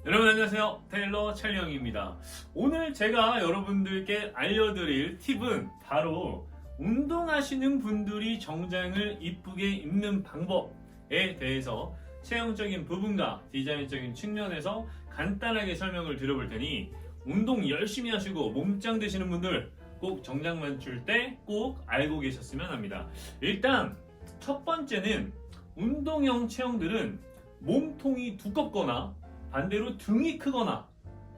여러분 안녕하세요. 테일러 찰령입니다. 오늘 제가 여러분들께 알려드릴 팁은 바로 운동하시는 분들이 정장을 이쁘게 입는 방법에 대해서 체형적인 부분과 디자인적인 측면에서 간단하게 설명을 드려볼 테니 운동 열심히 하시고 몸짱 되시는 분들 꼭 정장 맞출 때 꼭 알고 계셨으면 합니다. 일단 첫 번째는 운동형 체형들은 몸통이 두껍거나 반대로 등이 크거나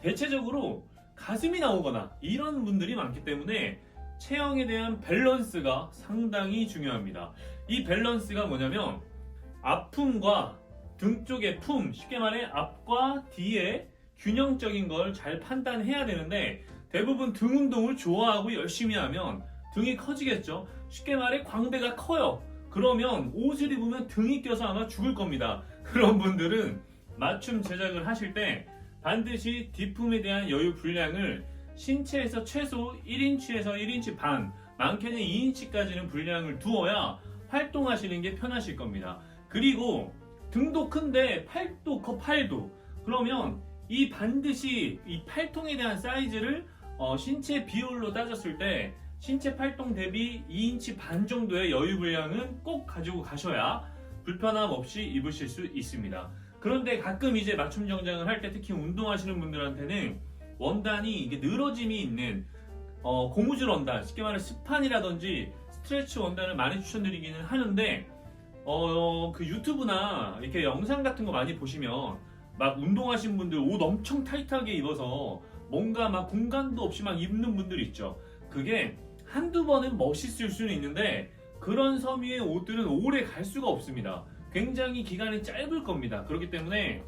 대체적으로 가슴이 나오거나 이런 분들이 많기 때문에 체형에 대한 밸런스가 상당히 중요합니다. 이 밸런스가 뭐냐면 앞품과 등 쪽의 품, 쉽게 말해 앞과 뒤의 균형적인 걸 잘 판단해야 되는데 대부분 등 운동을 좋아하고 열심히 하면 등이 커지겠죠. 쉽게 말해 광배가 커요. 그러면 옷을 입으면 등이 껴서 아마 죽을 겁니다. 그런 분들은 맞춤 제작을 하실 때 반드시 뒷품에 대한 여유 분량을 신체에서 최소 1인치에서 1인치 반, 많게는 2인치까지는 분량을 두어야 활동하시는 게 편하실 겁니다. 그리고 등도 큰데 팔도 커, 팔도. 그러면 이 반드시 이 팔통에 대한 사이즈를 신체 비율로 따졌을 때 신체 팔통 대비 2인치 반 정도의 여유 분량은 꼭 가지고 가셔야 불편함 없이 입으실 수 있습니다. 그런데 가끔 이제 맞춤 정장을 할 때 특히 운동하시는 분들한테는 원단이 이게 늘어짐이 있는 고무줄 원단, 쉽게 말해 스판이라든지 스트레치 원단을 많이 추천드리기는 하는데 그 유튜브나 이렇게 영상 같은 거 많이 보시면 막 운동하신 분들 옷 엄청 타이트하게 입어서 뭔가 막 공간도 없이 막 입는 분들 있죠. 그게 한두 번은 멋있을 수는 있는데 그런 섬유의 옷들은 오래 갈 수가 없습니다. 굉장히 기간이 짧을 겁니다. 그렇기 때문에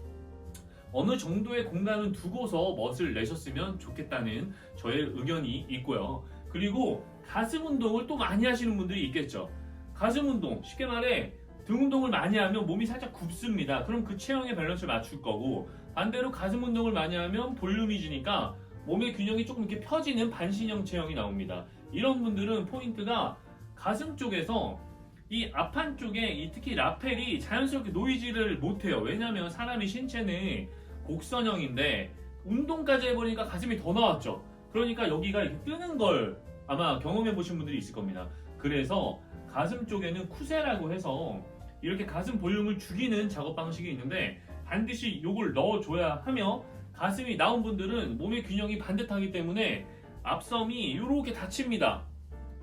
어느 정도의 공간은 두고서 멋을 내셨으면 좋겠다는 저의 의견이 있고요. 그리고 가슴 운동을 또 많이 하시는 분들이 있겠죠. 가슴 운동, 쉽게 말해 등 운동을 많이 하면 몸이 살짝 굽습니다. 그럼 그 체형의 밸런스를 맞출 거고 반대로 가슴 운동을 많이 하면 볼륨이 지니까 몸의 균형이 조금 이렇게 펴지는 반신형 체형이 나옵니다. 이런 분들은 포인트가 가슴 쪽에서 이 앞판 쪽에 특히 라펠이 자연스럽게 놓이지를 못해요. 왜냐하면 사람의 신체는 곡선형인데 운동까지 해보니까 가슴이 더 나왔죠. 그러니까 여기가 이렇게 뜨는 걸 아마 경험해 보신 분들이 있을 겁니다. 그래서 가슴 쪽에는 쿠세라고 해서 이렇게 가슴 볼륨을 죽이는 작업 방식이 있는데 반드시 이걸 넣어줘야 하며 가슴이 나온 분들은 몸의 균형이 반듯하기 때문에 앞섬이 이렇게 닫힙니다.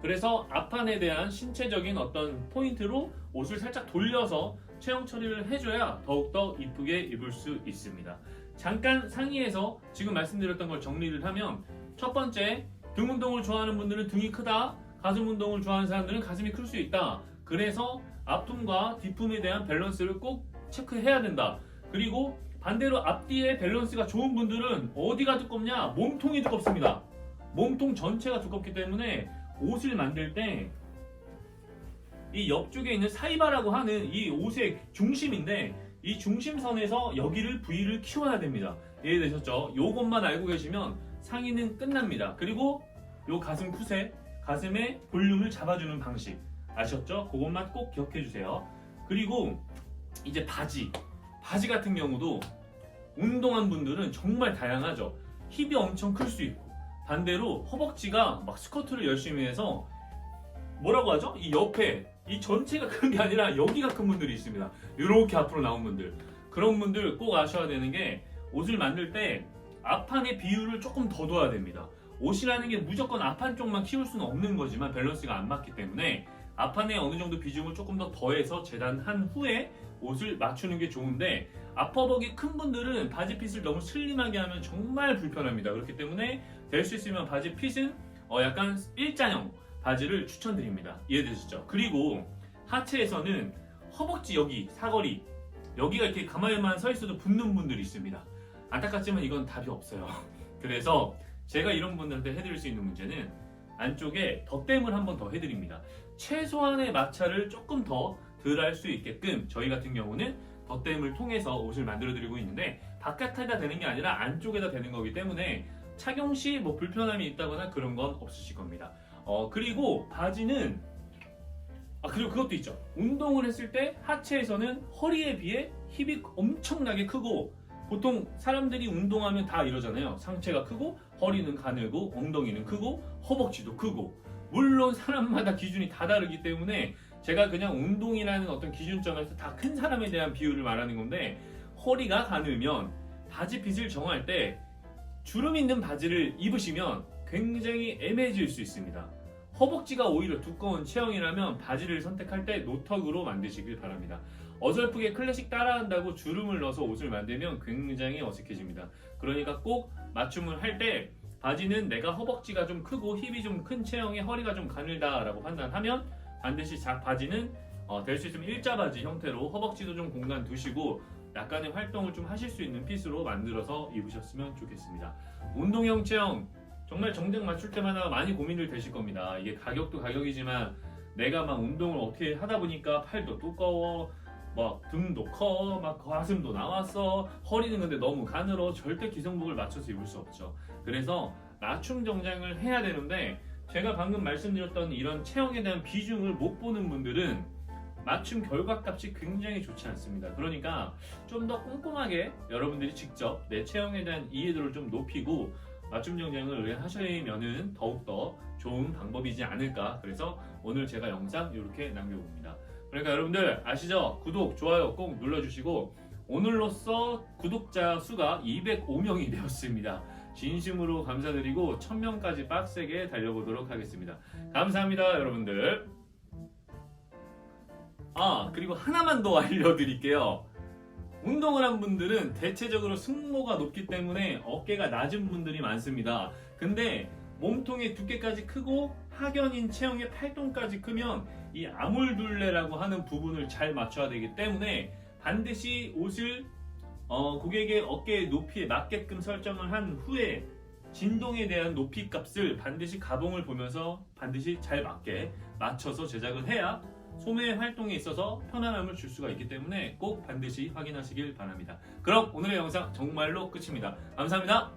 그래서 앞판에 대한 신체적인 어떤 포인트로 옷을 살짝 돌려서 체형 처리를 해줘야 더욱더 이쁘게 입을 수 있습니다. 잠깐 상의해서 지금 말씀드렸던 걸 정리를 하면 첫 번째, 등 운동을 좋아하는 분들은 등이 크다, 가슴 운동을 좋아하는 사람들은 가슴이 클 수 있다. 그래서 앞품과 뒷품에 대한 밸런스를 꼭 체크해야 된다. 그리고 반대로 앞뒤의 밸런스가 좋은 분들은 어디가 두껍냐? 몸통이 두껍습니다. 몸통 전체가 두껍기 때문에 옷을 만들 때 이 옆쪽에 있는 사이바라고 하는 이 옷의 중심인데 이 중심선에서 여기를 부위를 키워야 됩니다. 이해되셨죠? 요것만 알고 계시면 상의는 끝납니다. 그리고 요 가슴 쿠세, 가슴의 볼륨을 잡아주는 방식 아셨죠? 그것만 꼭 기억해 주세요. 그리고 이제 바지 같은 경우도 운동한 분들은 정말 다양하죠. 힙이 엄청 클 수 있고 반대로 허벅지가 막 스쿼트를 열심히 해서 뭐라고 하죠? 이 옆에 이 전체가 큰 게 아니라 여기가 큰 분들이 있습니다. 이렇게 앞으로 나온 분들, 그런 분들 꼭 아셔야 되는 게 옷을 만들 때 앞판의 비율을 조금 더 둬야 됩니다. 옷이라는 게 무조건 앞판 쪽만 키울 수는 없는 거지만 밸런스가 안 맞기 때문에 앞판에 어느 정도 비중을 조금 더 더해서 재단한 후에 옷을 맞추는 게 좋은데 앞허벅이 큰 분들은 바지 핏을 너무 슬림하게 하면 정말 불편합니다. 그렇기 때문에 될 수 있으면 바지 핏은 약간 일자형 바지를 추천드립니다. 이해되시죠? 그리고 하체에서는 허벅지 여기 사거리 여기가 이렇게 가만히만 서 있어도 붓는 분들이 있습니다. 안타깝지만 이건 답이 없어요. 그래서 제가 이런 분들한테 해드릴 수 있는 문제는 안쪽에 덧댐을 한 번 더 해드립니다. 최소한의 마찰을 조금 더 덜 할 수 있게끔 저희 같은 경우는 덧댐을 통해서 옷을 만들어 드리고 있는데 바깥에다 되는 게 아니라 안쪽에다 되는 거기 때문에 착용 시 뭐 불편함이 있다거나 그런 건 없으실 겁니다. 그리고 바지는 그리고 그것도 있죠. 운동을 했을 때 하체에서는 허리에 비해 힙이 엄청나게 크고 보통 사람들이 운동하면 다 이러잖아요. 상체가 크고 허리는 가늘고 엉덩이는 크고 허벅지도 크고. 물론 사람마다 기준이 다 다르기 때문에 제가 그냥 운동이라는 어떤 기준점에서 다 큰 사람에 대한 비율을 말하는 건데, 허리가 가늘면 바지 핏을 정할 때 주름 있는 바지를 입으시면 굉장히 애매해질 수 있습니다. 허벅지가 오히려 두꺼운 체형이라면 바지를 선택할 때 노턱으로 만드시길 바랍니다. 어설프게 클래식 따라한다고 주름을 넣어서 옷을 만들면 굉장히 어색해집니다. 그러니까 꼭 맞춤을 할 때 바지는 내가 허벅지가 좀 크고 힙이 좀 큰 체형에 허리가 좀 가늘다라고 판단하면 반드시 바지는 될 수 있으면 일자 바지 형태로 허벅지도 좀 공간 두시고 약간의 활동을 좀 하실 수 있는 핏으로 만들어서 입으셨으면 좋겠습니다. 운동형 체형 정말 정장 맞출 때마다 많이 고민을 되실 겁니다. 이게 가격도 가격이지만 내가 막 운동을 어떻게 하다 보니까 팔도 두꺼워, 막 등도 커, 막 가슴도 나왔어, 허리는 근데 너무 가늘어. 절대 기성복을 맞춰서 입을 수 없죠. 그래서 맞춤 정장을 해야 되는데, 제가 방금 말씀드렸던 이런 체형에 대한 비중을 못 보는 분들은 맞춤 결과값이 굉장히 좋지 않습니다. 그러니까 좀 더 꼼꼼하게 여러분들이 직접 내 체형에 대한 이해도를 좀 높이고 맞춤 정장을 의뢰하시면은 더욱더 좋은 방법이지 않을까. 그래서 오늘 제가 영상 이렇게 남겨봅니다. 그러니까 여러분들 아시죠? 구독, 좋아요 꼭 눌러주시고, 오늘로써 구독자 수가 205명이 되었습니다. 진심으로 감사드리고 1000명까지 빡세게 달려보도록 하겠습니다. 감사합니다, 여러분들. 그리고 하나만 더 알려드릴게요. 운동을 한 분들은 대체적으로 승모가 높기 때문에 어깨가 낮은 분들이 많습니다. 근데 몸통의 두께까지 크고 하견인 체형의 팔뚝까지 크면 이 아몰둘레라고 하는 부분을 잘 맞춰야 되기 때문에 반드시 옷을 고객의 어깨의 높이에 맞게끔 설정을 한 후에 진동에 대한 높이 값을 반드시 가봉을 보면서 반드시 잘 맞게 맞춰서 제작을 해야 소매 활동에 있어서 편안함을 줄 수가 있기 때문에 꼭 반드시 확인하시길 바랍니다. 그럼 오늘의 영상 정말로 끝입니다. 감사합니다.